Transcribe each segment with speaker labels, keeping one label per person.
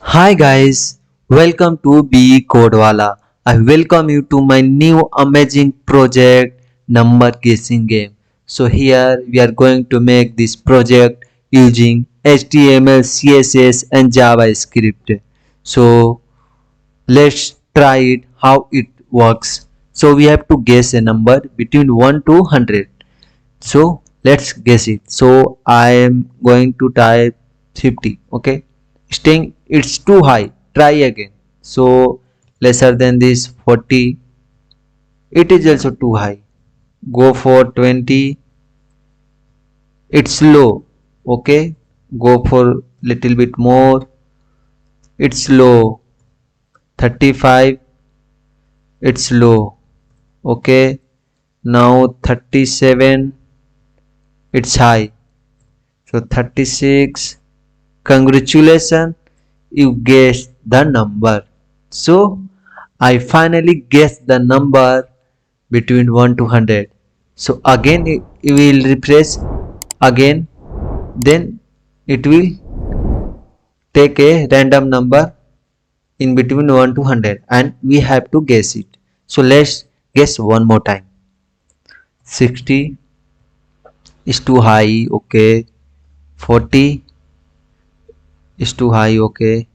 Speaker 1: Hi guys, welcome to Becodewala. I welcome you to my new amazing project number guessing game. So here we are going to make this project using HTML, CSS and JavaScript. So let's try it how it works. So we have to guess a number between 1 to 100. So let's guess it. So I am going to type 50. Okay, staying it's too high, try again. So lesser than this 40, it is also too high. Go for 20, it's low. Okay, go for little bit more, it's low. 35, it's low. Okay, now 37, it's high. So 36, congratulations, you guessed the number. So I finally guessed the number between 1 to 100. So again it will refresh again, then it will take a random number in between 1 to 100 and we have to guess it. So let's guess one more time. 60 is too high, okay. 40 is too high, okay.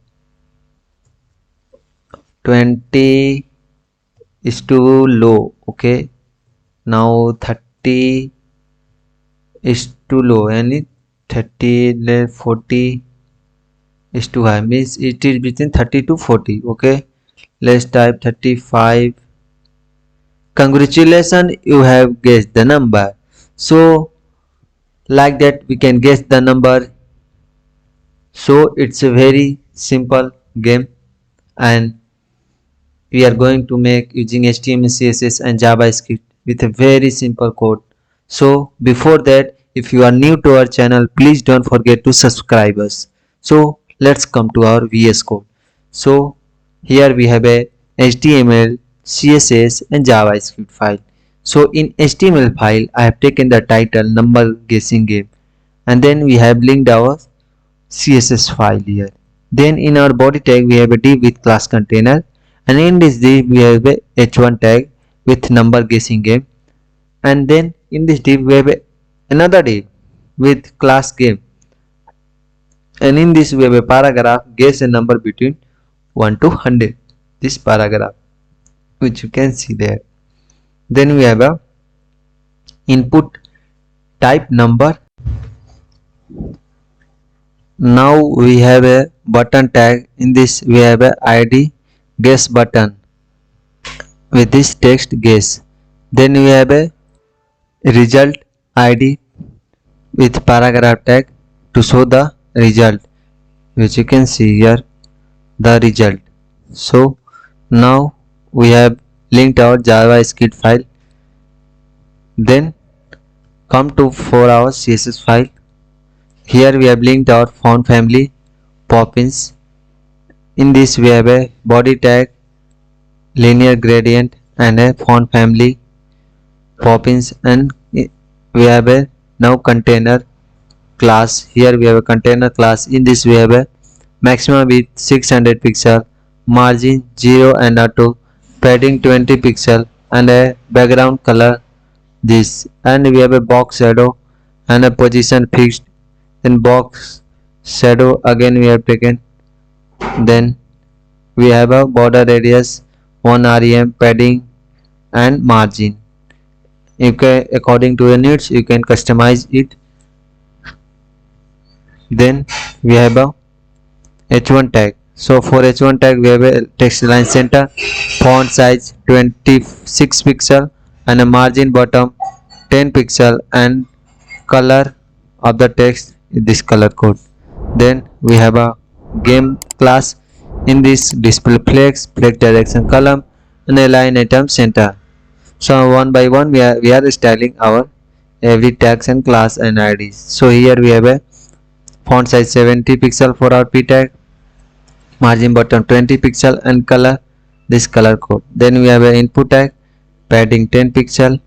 Speaker 1: 20 is too low, okay. Now 30 is too low and 30 40 is too high, means it is between 30 to 40. Okay, let's type 35. Congratulations, you have guessed the number. So like that we can guess the number. So it's a very simple game and we are going to make using HTML, CSS and JavaScript with a very simple code. So before that, if you are new to our channel, please don't forget to subscribe us. So let's come to our VS Code. So here we have a HTML, CSS and JavaScript file. So in HTML file, I have taken the title number guessing game and then we have linked our CSS file here. Then in our body tag we have a div with class container and in this div we have a h1 tag with number guessing game and then in this div we have another div with class game and in this we have a paragraph guess a number between 1 to 100, this paragraph which you can see there. Then we have a input type number. Now we have a button tag, in this we have a id guess button with this text guess. Then we have a result id with paragraph tag to show the result, which you can see here the result. So now we have linked our JavaScript file. Then come to for our CSS file. Here we have linked our font family Poppins. In this we have a body tag, linear gradient and a font family Poppins, and we have a now container class. Here we have a container class. In this we have a maximum width 600 pixel, margin 0 and auto, padding 20 pixel and a background color this, and we have a box shadow and a position fixed. Then box shadow again we have taken. Then we have a border radius 1 rem, padding and margin. You can, according to your needs, you can customize it. Then we have a h1 tag. So for h1 tag we have a text line center, font size 26 pixel and a margin bottom 10 pixel and color of the text is this color code. Then we have a game class. In this display flex direction column and align item center. So one by one we are styling our every tags and class and IDs. So here we have a font size 70 pixel for our p tag, margin bottom 20 pixel and color this color code. Then we have an input tag padding 10 pixel,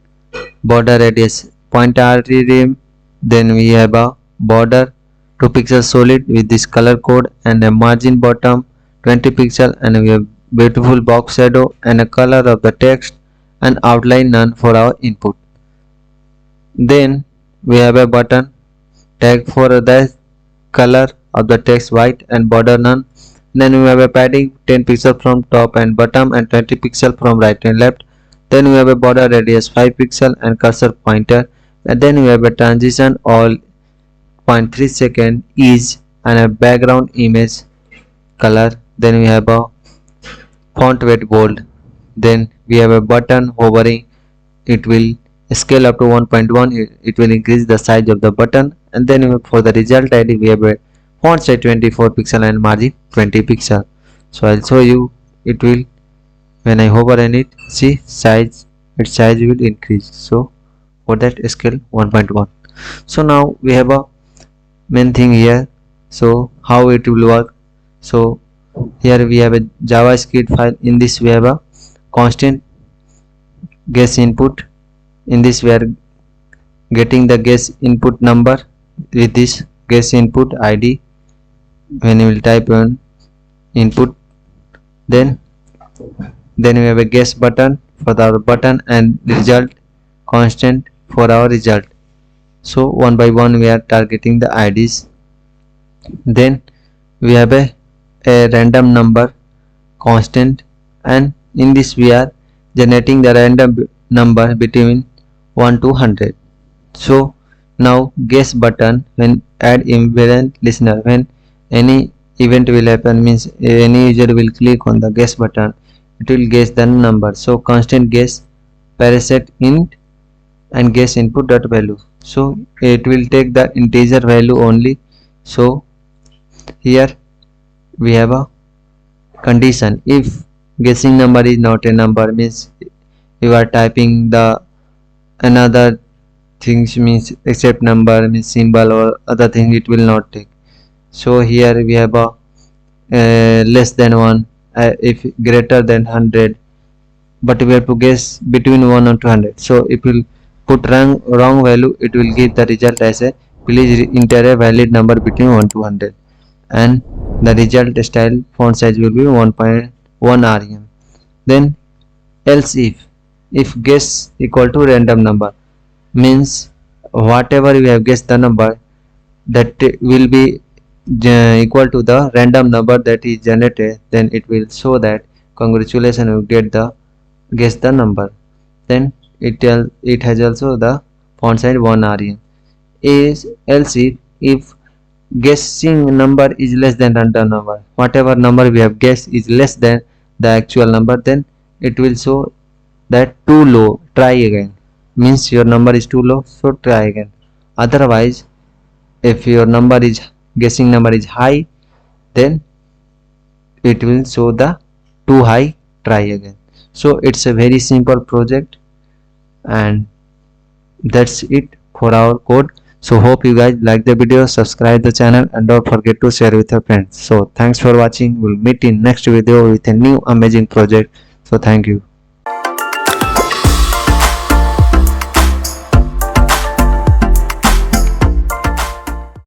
Speaker 1: border radius 0.3 rem, then we have a border 2 pixels solid with this color code and a margin bottom 20 pixel, and we have beautiful box shadow and a color of the text and outline none for our input. Then we have a button tag for the color of the text white and border none. Then we have a padding 10 pixel from top and bottom and 20 pixel from right and left. Then we have a border radius 5 pixel and cursor pointer, and then we have a transition all 0.3 second ease and a background image color. Then we have a font weight bold. Then we have a button hovering, it will scale up to 1.1, it will increase the size of the button. And then for the result ID we have a font size 24 pixel and margin 20 pixel. So I'll show you, it will, when I hover on it, see size, its size will increase. So for that scale 1.1. So now we have a main thing here. So how it will work? So here we have a JavaScript file. In this we have a constant guess input. In this we are getting the guess input number with this guess input ID. When you will type on input, then we have a guess button for our button and result constant for our result. So one by one we are targeting the IDs. Then we have a random number constant, and in this we are generating the random number between 1 to 100. So now guess button, when add invariant listener, when any event will happen, means any user will click on the guess button, it will guess the number. So constant guess paraset int and guess input dot value. So it will take the integer value only. So here we have a condition, if guessing number is not a number, means you are typing the another things, means except number, means symbol or other thing, it will not take. So here we have a less than 1, if greater than 100, but we have to guess between 1 and 200. So if you put wrong value, it will give the result as a please enter a valid number between 1 to 100, and the result style font size will be 1.1 rem. Then else if guess equal to random number, means whatever we have guessed the number, that will be equal to the random number that is generated, then it will show that congratulations, you get the guess the number. Then it has also the font size 1 rem. Is else if guessing number is less than random number, whatever number we have guessed is less than the actual number, then it will show that too low, try again, means your number is too low, so try again. Otherwise, if your number is guessing number is high, then it will show the too high, try again. So it's a very simple project, and that's it for our code. So hope you guys like the video, subscribe the channel, and don't forget to share with your friends. So thanks for watching, we'll meet in next video with a new amazing project. So thank you.